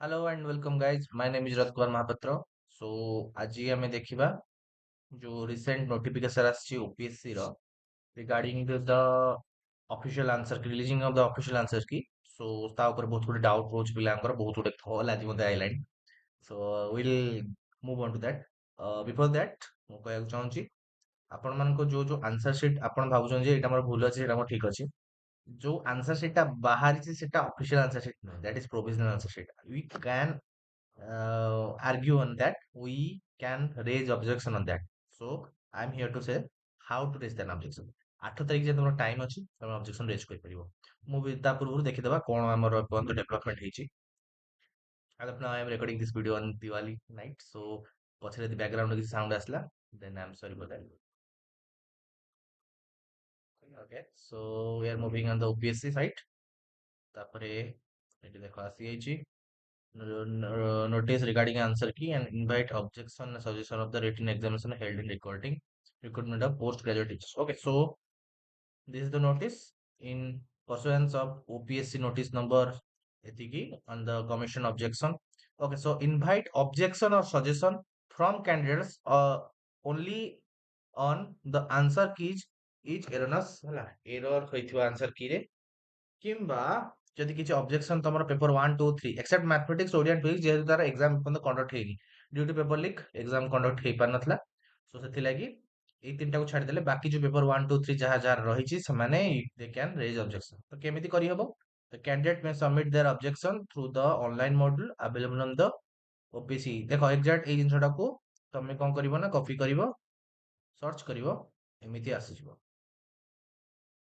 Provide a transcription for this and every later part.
Hello and welcome guys. My name is Ratkumar Mahapatra. So ଆଜି ଆମେ ଦେଖିବା ଯୋଉ recent notification ଆସିଛି OPSC ର regarding the official answer key, releasing of the official answer key. So ତା ଉପରେ ବହୁତ ଗୁଡେ doubt ରହୁଛି ପିଲାଙ୍କର ବହୁତ ଗୁଡେ call ଆଜି ମୋତେ ଆଇଲାଣି. So we'll move on to that. Before that ମୁଁ କହିବାକୁ ଚାହୁଁଛି ଆପଣମାନଙ୍କ ଯୋଉ answer sheet ଆପଣ ଭାବୁଛନ୍ତି ଯେ ଏଇଟା ମୋର ଭୁଲ ଅଛି ଏଇଟା ମୋର ଠିକ ଅଛି. ଯୋଉ answer sheet ଟା ବାହାରିଛି ସେଟା official answer sheet ନୁହେଁ. That is provisional answer sheet. We can argue on that. We can raise objection on that. So I'm here to say how to raise an objection. 8 ତାରିଖ ଯାଏଁ ତମର time ଅଛି ତମେ objection raise କରିପାରିବ। ମୁଁ ବି ତା ପୂର୍ବରୁ ଦେଖିଦେବା କଣ ଆମର ଏପର୍ଯ୍ୟନ୍ତ ଡେଭଲପମେଣ୍ଟ ହେଇଛି। As of now I am recording this video on Diwali night, so ପଛରେ ଯଦି ବ୍ୟାକଗ୍ରାଉଣ୍ଡ କିଛି ସାଉଣ୍ଡ ଆସିଲା then I'm sorry for that. Okay, so we are moving on the OPSC site. ତାପରେ ଏଠି ଦେଖ ଆସିଯାଇଛି notice regarding answer key and invite objection and suggestion of the written examination held in recruitment of postgraduate teachers. Okay, so this is the notice in pursuance of OPSC notice number etiki on the commission objection. Okay, so invite objection or suggestion from candidates only on the answer keys is erroneous ହେଲା error ହୋଇଥିବା answer key ରେ କିମ୍ବା ଯଦି କିଛି objection ତମର paper 1 2 3 except mathematics Odia physics ଯେହେତୁ ତାର exam ପର୍ଯ୍ୟନ୍ତ କଣ୍ଡକ୍ଟ ହେଇନି due to paper leak exam conduct ହେଇପାରିନଥିଲା ସୋ ସେଥିଲାଗି ଏଇ ତିନିଟାକୁ ଛାଡ଼ିଦେଲେ ବାକି ଯୋଉ ପେପର 1 2 3 ଯାହା ଯାହାର ରହିଛି ସେମାନେ ଦେ କ୍ୟାନ୍ ରେଜ୍ ଅବଜେକ୍ସନ ତ କେମିତି କରିହବ the candidate may submit their objection through the online module available on the OPC ଦେଖ ଏକ୍ସାକ୍ଟ ଏଇ ଜିନିଷଟାକୁ ତମେ କଣ କରିବ ନା କପି କରିବ ସର୍ଚ୍ଚ କରିବ ଏମିତି ଆସିଯିବ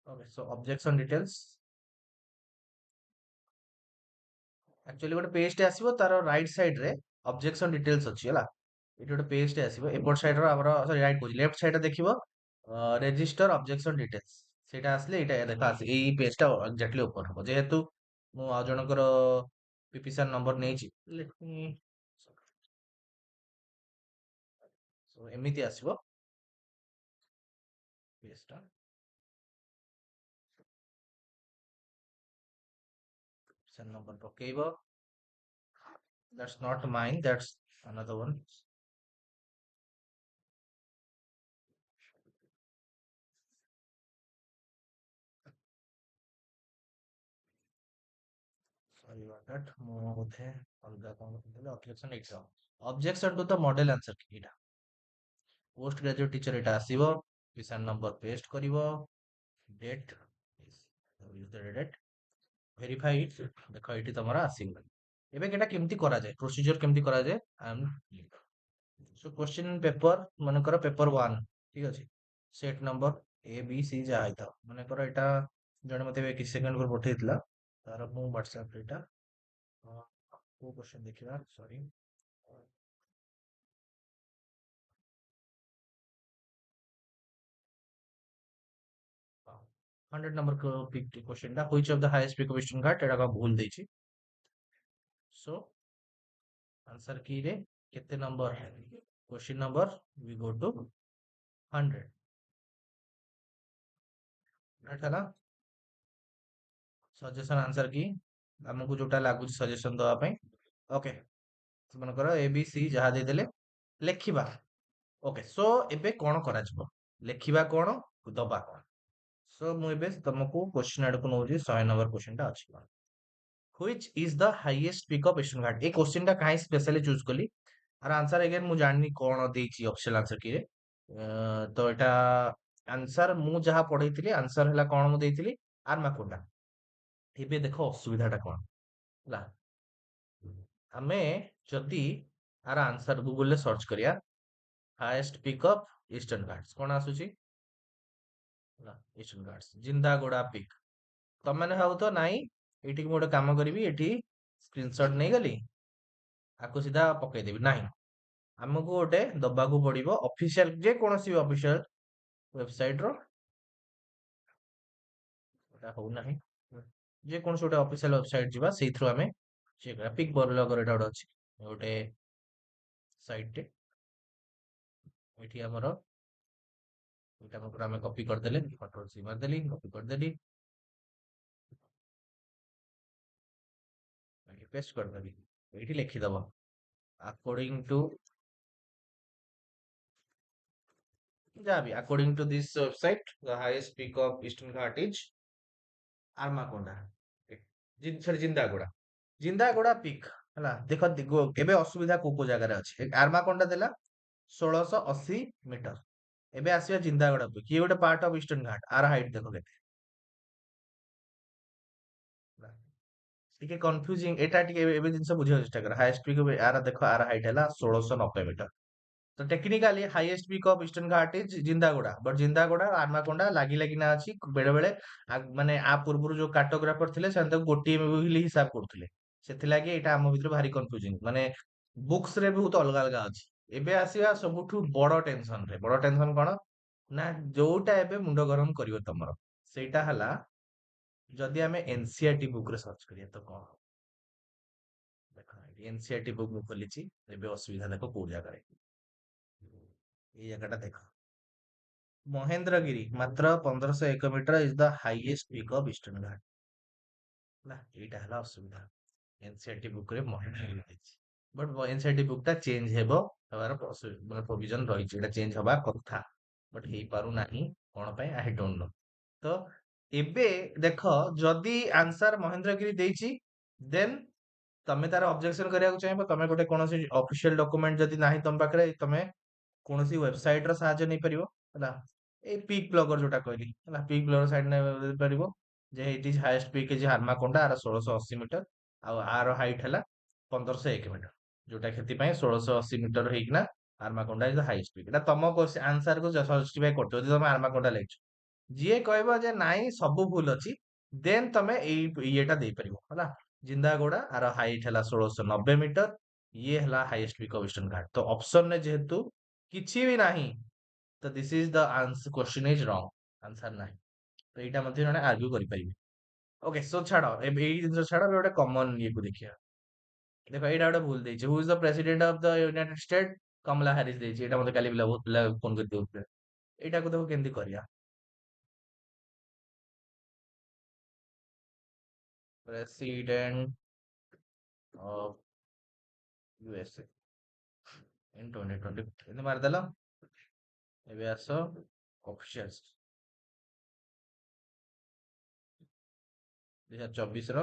okay so objection details actually गोटे पेज टे आसीबो तार राइट साइड रे ऑब्जेक्शन डिटेल्स अछि हला एटी गोटे पेज टे आसीबो एपट साइड रो हमर सॉरी राइट कोज लेफ्ट साइड रे देखिबो रजिस्टर ऑब्जेक्शन डिटेल्स सेटा आसले एटा देखा आसी एई पेज टा एक्जेक्टली ओपन हो जेहेतु मु आ जनकर पीपीसन नंबर नेछि लेट मी सो एमिति आसीबो पेज टा पीपीसन नंबर पकेइबो that's not mine that's another one sorry about that ମୁଁ ବୋଧେ ଅଲଗା କଣ କହିଥିଲି objection ଏଇଟା objection to the model answer key ଏଇଟା पोस्ट ग्रेजुएट टीचर एटा आसीबो पिसान नंबर पेस्ट करिवो date use the date verify देखो एटी तमरा आसीबो एबे केटा केमती करा जाय प्रोसीजर केमती करा जाय I am so question paper मन कर पेपर 1 ठीक अछि set number A B C जा आइता मन कर एटा जने मते किछ सेकंड पर पठेइतला तार मु WhatsApp एटा को क्वेश्चन देखिबा सॉरी 100 नंबर क्वेश्चन टा which of the highest peak question घाट एटा का भूल देछि सो आंसर की रे केते number question number we go to 100 right है ना सजेशन आंसर की हमको जोटा लागु सजेशन दवा पई ओके मन कर ए बी सी जहा दे देले लेखिबा ओके सो एबे कोन करा जबो लेखिबा कोन दबा कोन सो मु एबे तुमको क्वेश्चन आड को नउजी 100 नंबर क्वेश्चन टा अछि which is the highest peak of question ghat a question टा काहे स्पेशली चूज कली आर आंसर अगेन मु जाननी कोन देछि ऑप्शनल आंसर की रे तो एटा आंसर मु जहा पढैतिली आंसर हला कोन मु देइतिली आर माकोटा एबे देखो असुविधाटा कोन हला आमे जदि आर आंसर गूगल ले सर्च करिया हाईएस्ट पिकअप ईस्टर्न घाट्स कोन आसुची हला ईस्टर्न घाट्स जिंदागोड़ा पिक तम माने भाबु तो नाइ एठी मु गोटे काम करबी एठी स्क्रीनशॉट नै गली आको सीधा पकई देबी नाही हमको गोटे दबाकू पड़िबो ऑफिशियल जे कोनोसी ऑफिशियल वेबसाइट रो एटा हो नाही जे कोनोसी गोटे ऑफिशियल वेबसाइट जिबा सेई थ्रू हमें चेक पिक ब्लॉगर एटा गोटे अछि गोटे साइट टे एठी हमरो एटा मकर हमें कॉपी कर देले कंट्रोल सी मार देली कॉपी कर देली पेस्ट कर देली ଏଇଠି ଲେଖିଦବ ଆକର୍ଡିଂ ଟୁ ଯାହାବି according to this website the highest peak of Eastern Ghat is Armakonda sorry Jindhagada peak ହେଲା ଦେଖ ଏବେ ଅସୁବିଧା କୋଉ କୋଉ ଜାଗାରେ ଅଛି ଆର୍ମାକୋଣ୍ଡା ଦେଲା 1680 ମିଟର। ଏବେ ଆସିବା ଜିନ୍ଦାଗୋଡା ପିକ୍ ଇଏ ଗୋଟେ ପାର୍ଟ ଅଫ ଇଷ୍ଟର୍ନ ଘାଟ ଆର ହାଇଟ୍ ଦେଖ କେତେ ହେଲା। ଟିକେ କନଫ୍ୟୁଜିଂ ଏଟା ଟିକେ ଏବେ ଜିନିଷ ବୁଝିବାକୁ ଚେଷ୍ଟା କର ହାଇଏଷ୍ଟ ପିକ୍ ଆର ଦେଖ ଆର ହାଇଟ୍ ହେଲା 1690 ମିଟର। ତ technically highest peak of Eastern Ghat is Jindhagada but Jindhagada Armakonda ଲାଗି ଲାଗିନା ଅଛି ବେଳେ ବେଳେ ମାନେ ଆ ପୂର୍ବରୁ ଯୋଉ କାର୍ଟୋଗ୍ରାଫର ଥିଲେ ସେମାନେ ତାକୁ ଗୋଟିଏ ବୋଲି ହିସାବ କରୁଥିଲେ ସେଥିଲାଗି ଏଇଟା ଆମ ଭିତରେ ଭାରି କନଫ୍ୟୁଜିଂ ମାନେ ବୁକ୍ସ ରେ ବହୁତ ଅଲଗା ଅଲଗା ଅଛି। ଏବେ ଆସିବା ସବୁଠୁ ବଡ ଟେନସନ ରେ ବଡ ଟେନସନ କଣ ନା ଯୋଉଟା ଏବେ ମୁଣ୍ଡ ଗରମ କରିବ ତମର ସେଇଟା ହେଲା ଯଦି ଆମେ ଏନସିଆରଟି ବୁକ୍ ରେ ସର୍ଚ୍ଚ କରିବା ତ କଣ ହବ ଦେଖ ଏନସିଆରଟି ବୁକ୍ ମୁଁ ଖୋଲିଛି ଏବେ ଅସୁବିଧା ଦେଖ କୋଉ ଜାଗାରେ ଏଇ ଜାଗାଟା ଦେଖ ମହେନ୍ଦ୍ରଗିରି ମାତ୍ର 1501 metre is the highest peak of Eastern Ghat ହେଲା ଏଇଟା ହେଲା ଅସୁବିଧା ଏନସିଆରଟି ବୁକ୍ ରେ ମହେନ୍ଦ୍ରଗିରି ଦେଇଛି ବଟ ଏନସିଆରଟି ବୁକ୍ ଟା ଚେଞ୍ଜ ହେବାର ମାନେ ପ୍ରୋଭିଜନ ରହିଛି ଏଇଟା ଚେଞ୍ଜ ହବା କଥା ବଟ ହେଇପାରୁନାହିଁ କଣ ପାଇଁ ଆଇ ଡୋଣ୍ଟ ନୋ। ତ ଏବେ ଦେଖ ଯଦି ଆନ୍ସର ମହେନ୍ଦ୍ରଗିରି ଦେଇଛି ଦେନ୍ ତମେ ତାର ଅବଜେକ୍ସନ କରିବାକୁ ଚାହିଁବ ତମେ ଗୋଟେ କୌଣସି ଅଫିସିଆଲ ଡକୁମେଣ୍ଟ ଯଦି ନାହିଁ ତମ ପାଖରେ ତମେ କୌଣସି ୱେବସାଇଟ ର ସାହାଯ୍ୟ ନେଇପାରିବ ହେଲା ଏଇ ପିକ୍ ବ୍ଲଗର ଯୋଉଟା କହିଲି ହେଲା ପିକ୍ ବ୍ଲଗର ସାଇଟ୍ ନେଇପାରିବ ଯେ it is highest peak is ହାର୍ମାକୋଣ୍ଡା ଆର 1680 ମିଟର ଆଉ ଆର ହାଇଟ୍ ହେଲା 1501 ମିଟର ଯୋଉଟା ସେଥିପାଇଁ 1680 ମିଟର ହେଇକିନା ଆର୍ମାକୋଣ୍ଡା ଇଜ ଦ ହାଇଏଷ୍ଟ ପିକ୍ ଏଟା ତମ ଆନ୍ସର କୁ ଜଷ୍ଟିଫାଇ କରୁଛ ଯଦି ତମେ ଆର୍ମାକୋଣ୍ଡା ଲେଖିଛ ଯିଏ କହିବ ଯେ ନାଇଁ ସବୁ ଭୁଲ ଅଛି ଦେନ୍ ତମେ ଏଇ ଇଏଟା ଦେଇପାରିବ ହେଲା ଜିନ୍ଦାଗୋଡା ଆର ହାଇଟ୍ ହେଲା 1690 ମିଟର ଇଏ ହେଲା ହାଇଏଷ୍ଟ ପିକ୍ ଅଫ ଇଷ୍ଟର୍ନ ଘାଟ ତ ଅପସନରେ ଯେହେତୁ କିଛି ବି ନାହିଁ ତ this is the answer question is ରଙ୍ଗ ଆନ୍ସର ନାହିଁ ତ ଏଇଟା ମଧ୍ୟ ଜଣେ ଆର୍ଗ୍ୟୁ କରିପାରିବେ। ଓକେ ସୋ ଛାଡ ଏବେ ଏଇ ଜିନିଷ ଛାଡ ଏବେ ଗୋଟେ କମନ ଇଏକୁ ଦେଖିବା ଦେଖ ଏଇଟା ଗୋଟେ ଭୁଲ ଦେଇଛି ହୁ is the president of the united state Kamala Harris ଦେଇଛି ଏଇଟା ମତେ କାଲି ପିଲା ବହୁତ ପିଲା ଫୋନ କରି ଦଉଥିଲେ ଏଇଟାକୁ ଦେଖ କେମିତି କରିବା ପ୍ରେସିଡେଣ୍ଟ ଅଫ ୟୁଏସଏ ଇନ 2020 ଏମିତି ମାରିଦେଲ ଏବେ ଆସ ଅଫିସିଆଲ୍ସ 2024 ର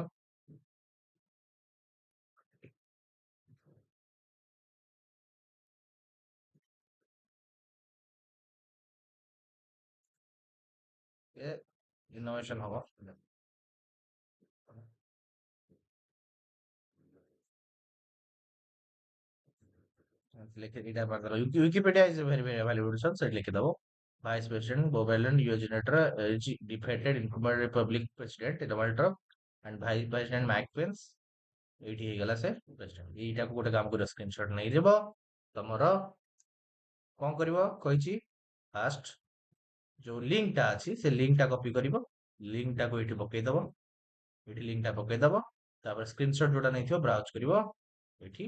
ଇନୋଭେସନ ହବ ଏଇଟା ମାରିଦେଲ Wikipedia is very very available ସେଠି ଲେଖିଦବ vice president Joe Biden US senator is defeated incumbent republic president Donald Trump and vice president Mike Pence ଏଇଠି ହେଇଗଲା ସେ ପ୍ରେସିଡେଣ୍ଟ ଏଇଟାକୁ ଗୋଟେ କାମ କରିବ ସ୍କ୍ରିନଶଟ ନେଇଯିବ ତମର କଣ କରିବ କହିଛି ଫାଷ୍ଟ ଯୋଉ ଲିଙ୍କ ଟା ଅଛି ସେ ଲିଙ୍କ ଟା କପି କରିବ ଲିଙ୍କ ଟାକୁ ଏଇଠି ପକେଇଦବ ଏଇଠି ଲିଙ୍କ ଟା ପକେଇଦବ ତାପରେ ସ୍କ୍ରିନଶଟ ଯୋଉଟା ନେଇଥିବ ବ୍ରାଉଜ କରିବ ଏଇଠି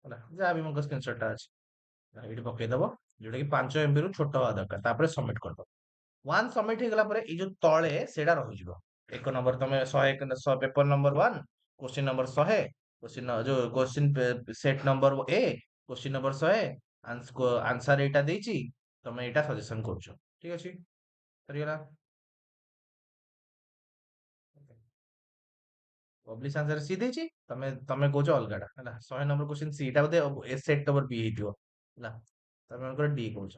ହେଲା ଯାହା ବି ମୋ ସ୍କ୍ରିନଶଟ ଟା ଅଛି ଏଇଠି ପକେଇଦବ ଯୋଉଟା କି 5 MB ରୁ ଛୋଟ ହବା ଦରକାର ତାପରେ ସବମିଟ କରିଦବ ୱାନ୍ ସବମିଟ ହେଇଗଲା ପରେ ଏଇ ଯୋଉ ତଳେ ସେଇଟା ରହିଯିବ ଏକ ନମ୍ବର ତମେ 101 paper number 1 question number 100 question ଯୋଉ question set number A question number 100 answer ଏଇଟା ଦେଇଛି ତମେ ଏଇଟା ସଜେସନ କରୁଛ ଠିକ ଅଛି ସରିଗଲା ପବ୍ଲିଶ ଆନ୍ସର ସି ଦେଇଛି ତମେ ତମେ କହୁଛ ଅଲଗାଟା ହେଲା 100 ନମ୍ବର କୋଶ୍ଚିନ୍ ସି ଟା ବୋଧେ ସେଟ ନମ୍ବର ବି ହେଇଥିବ ହେଲା ତମେ ମାନଙ୍କର ଡି କହୁଛ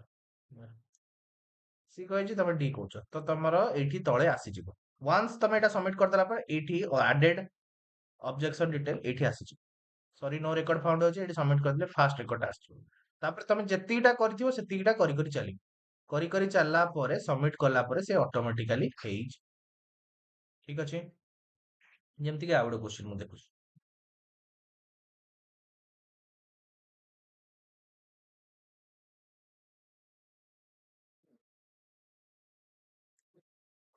ସି କହିଛି ତମେ ଡି କହୁଛ ତ ତମର ଏଇଠି ତଳେ ଆସିଯିବ ୱାନ୍ସ ତମେ ଏଇଟା ସବମିଟ କରିଦେଲା ପରେ ଏଇଠି ଆଡେଡ ଅବଜେକ୍ସନ ଡିଟେଲ ଏଇଠି ଆସିଯିବ ସରି ନୋ ରେକର୍ଡ ଫାଉଣ୍ଡ ଅଛି ଏଠି ସବମିଟ କରିଦେଲେ ଫାଷ୍ଟ ରେକର୍ଡଟା ଆସିଯିବ ତାପରେ ତମେ ଯେତିକିଟା କରିଥିବ ସେତିକିଟା କରି କରି ଚାଲିବ କରି କରି ଚାଲିଲା ପରେ ସବମିଟ କଲା ପରେ ସେ ଅଟୋମେଟିକାଲି ହେଇଯିବ ଠିକ ଅଛି ଯେମିତିକି ଆଉ ଗୋଟେ କୋଶ୍ଚିନ୍ ମୁଁ ଦେଖୁଛି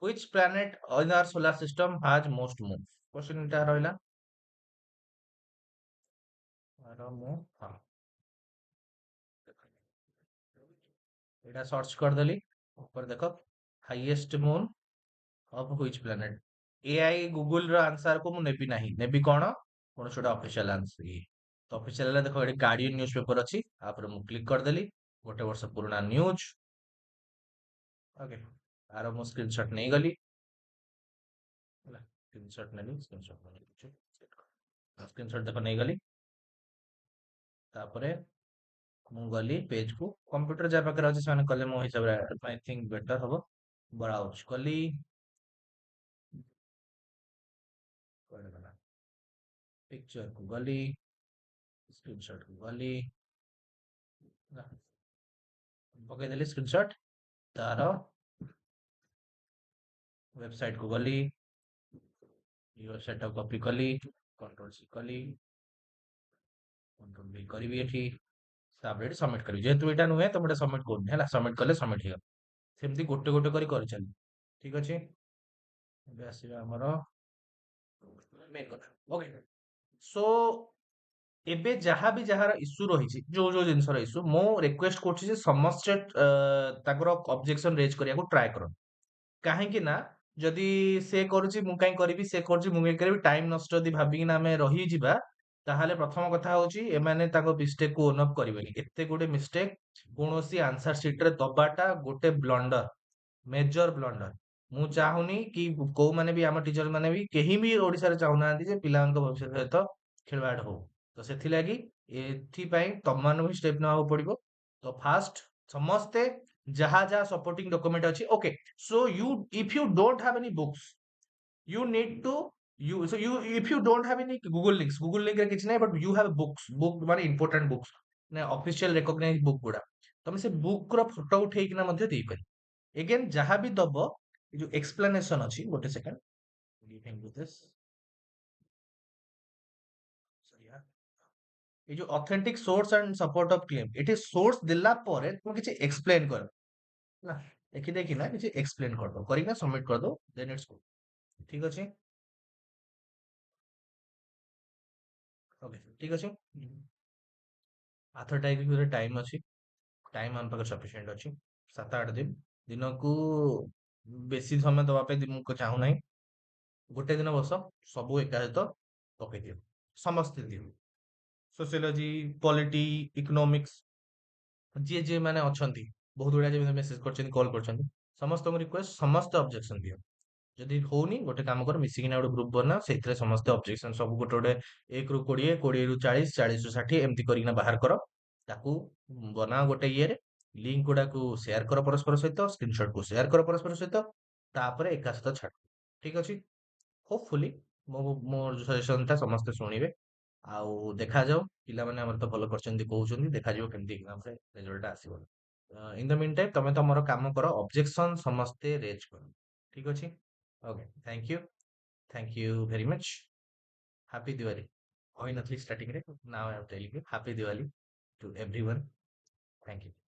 which planet in our solar system has most moons question ଟା ରହିଲା ଆର ମୁଁ ହଁ ଏଇଟା ସର୍ଚ୍ଚ କରିଦେଲି ଉପରେ ଦେଖ highest Moon of which planet AI Google ର ଆନ୍ସର କୁ ମୁଁ ନେବି ନାହିଁ ନେବି କଣ କୌଣସି ଗୋଟେ ଅଫିସିଆଲ ଆନ୍ସର ତ ଅଫିସିଆଲ ହେଲା ଦେଖ ଏଠି ଗାର୍ଡିଆନ ନ୍यूज पेपर ଅଛି ତାପରେ ମୁଁ କ୍ଲିକ୍ କରିଦେଲି ଗୋଟେ ବର୍ଷ ପୁରୁଣା ନ୍यूज ओके आरो ମୁଁ स्क्रीनशॉट नहीं गली ହେଲା स्क्रीनशॉट ନେଲି स्क्रीनशॉट ନେଲି स्क्रीनशॉट ଦେଖ नहीं गली ତାପରେ ମୁଁ ଗଲି ପେଜ କୁ କମ୍ପ୍ୟୁଟର ଯାହା ପାଖରେ ଅଛି ସେମାନେ କଲେ ମୋ ହିସାବରେ ଆଇ ଥିଙ୍କ ବେଟର ହବ ବ୍ରାଉଜ କଲି କୁଆଡେ ଗଲା ପିକ୍ଚର କୁ ଗଲି स्क्रीनशॉट କୁ गली ପକେଇଦେଲି स्क्रीनशॉट तार वेबसाइट को गली वेबसाइट टा कॉपी कली कंट्रोल सी कली कंट्रोल V କରିବି ଏଠି ତାପରେ ଏଠି ସବମିଟ କରିବି ଯେହେତୁ ଏଇଟା ନୁହେଁ ତ ମୁଁ ଏଟା ସବମିଟ କରୁନି ହେଲା ସବମିଟ କଲେ ସବମିଟ ହେଇଗଲା ସେମିତି ଗୋଟେ ଗୋଟେ କରି କରିଚାଲି ଠିକ ଅଛି ଏବେ ଆସିବା ଆମର ମେନ୍ କଥା ଓକେ ସୋ ଏବେ ଯାହା ବି ଯାହାର ଇସ୍ୟୁ ରହିଛି ଯୋଉ ଯୋଉ ଜିନିଷର ଇସ୍ୟୁ ମୁଁ ରିକ୍ୱେଷ୍ଟ କରୁଛି ଯେ ସମସ୍ତେ ତାଙ୍କର ଅବଜେକ୍ସନ ରେଜ କରିବାକୁ ଟ୍ରାଏ କରନ୍ତୁ କାହିଁକି ନା ଯଦି ସେ କରୁଛି ମୁଁ କାହିଁ କରିବି ସେ କରୁଛି ମୁଁ କାହିଁ କରିବି ଟାଇମ ନଷ୍ଟ ଯଦି ଭାବିକିନା ଆମେ ରହିଯିବା ତାହେଲେ ପ୍ରଥମ କଥା ହଉଛି ଏମାନେ ତାଙ୍କ ମିଷ୍ଟେକ କୁ ଓନ୍ ଅପ୍ କରିବେନି ଏତେ ଗୋଟେ ମିଷ୍ଟେକ କୌଣସି ଆନ୍ସର ସିଟ ରେ ଦବାଟା ଗୋଟେ ବ୍ଲଣ୍ଡର ମେଜର ବ୍ଲଣ୍ଡର ମୁଁ ଚାହୁଁନି କି କୋଉମାନେ ବି ଆମ ଟିଚର ମାନେ ବି କେହି ବି ଓଡିଶାରେ ଚାହୁଁନାହାନ୍ତି ଯେ ପିଲାମାନଙ୍କ ଭବିଷ୍ୟତ ସହିତ ଖେଳବାଡ ହଉ ତ ସେଥିଲାଗି ଏଥିପାଇଁ ତମମାନଙ୍କୁ ହିଁ ଷ୍ଟେପ ନେବାକୁ ପଡିବ ତ ଫାଷ୍ଟ ସମସ୍ତେ ଯାହା ଯାହା ସପୋର୍ଟିଂ ଡକୁମେଣ୍ଟ ଅଛି okay so you if you don't have any books you need to you if you don't have any google link ରେ କିଛି ନାହିଁ but you have books book ମାନେ important books ନା official recognized book ଗୁଡା ତମେ ସେ book ର photo ଉଠେଇକିନା ମଧ୍ୟ ଦେଇପାରିବ ଏଗେନ୍ ଯାହା ବି ଦବ ଏ ଯୋଉ ଏକ୍ସପ୍ଲାନେସନ ଅଛି ଗୋଟେ ସେକେଣ୍ଡ এই ଯୋଉ authentic source and support of claim ଏଠି ସୋର୍ସ ଦେଲା ପରେ ତମେ କିଛି ଏକ୍ସପ୍ଲେନ କର ହେଲା ଦେଖି ଦେଖିନା କିଛି ଏକ୍ସପ୍ଲେନ କରିଦବ କରିକିନା ସବମିଟ କରିଦବ ଦେନ୍ ଇଟ୍ସ ଗୁଡ ଠିକ ଅଛି ଓକେ ଠିକ ଅଛି ଆଥର ଟାଇମ ଅଛି ଟାଇମ ଆମ ପାଖରେ ସଫିସିଏଣ୍ଟ ଅଛି 7-8 ଦିନ ଦିନକୁ ବେଶୀ ସମୟ ଦବା ପାଇଁ ମୁଁ ଚାହୁଁନାହିଁ ଗୋଟେ ଦିନ ବସ ସବୁ ଏକା ସହିତ ପକେଇ ଦିଅ ସମସ୍ତେ ଦିଅ ସୋସିଓଲୋଜି ପଲିଟି ଇକୋନୋମିକ୍ସ ଯିଏ ଯିଏ ମାନେ ଅଛନ୍ତି ବହୁତ ଗୁଡା ଯେମିତି ମେସେଜ କରିଛନ୍ତି କଲ୍ କରିଛନ୍ତି ସମସ୍ତଙ୍କୁ ରିକ୍ୱେଷ୍ଟ ସମସ୍ତେ ଅବଜେକ୍ସନ ଦିଅ ଯଦି ହଉନି ଗୋଟେ କାମ କର ମିଶିକିନା ଗୋଟେ ଗ୍ରୁପ ବନା ସେଇଥିରେ ସମସ୍ତେ ଅବଜେକ୍ସନ ସବୁ ଗୋଟେ ଗୋଟେ 1 ରୁ 20 20 ରୁ 40 40 ରୁ 60 ଏମିତି କରିକିନା ବାହାର କର ତାକୁ ବନାଅ ଗୋଟେ ଇଏରେ ଲିଙ୍କ ଗୁଡାକୁ ସେୟାର କର ପରସ୍ପର ସହିତ ସ୍କ୍ରିନଶଟ କୁ ସେୟାର କର ପରସ୍ପର ସହିତ ତାପରେ ଏକା ସହିତ ଛାଡ ଠିକ ଅଛି ହୋପଫୁଲି ମୋ ସଜେସନ ଟା ସମସ୍ତେ ଶୁଣିବେ ଆଉ ଦେଖାଯାଉ ପିଲାମାନେ ଆମର ତ ଭଲ କରିଛନ୍ତି କହୁଛନ୍ତି ଦେଖାଯିବ କେମିତି ଏକ୍ସାମ ରେ ରେଜଲ୍ଟ ଆସିବ ଇନ ଦ ମିନ ଟାଇମ ତମେ ତମର କାମ କର ଅବଜେକ୍ସନ ସମସ୍ତେ ରେଜ କର ଠିକ ଅଛି okay thank you very much happy Diwali କହିନଥିଲି ଷ୍ଟାର୍ଟିଂ ରେ now I am telling you happy Diwali to everyone thank you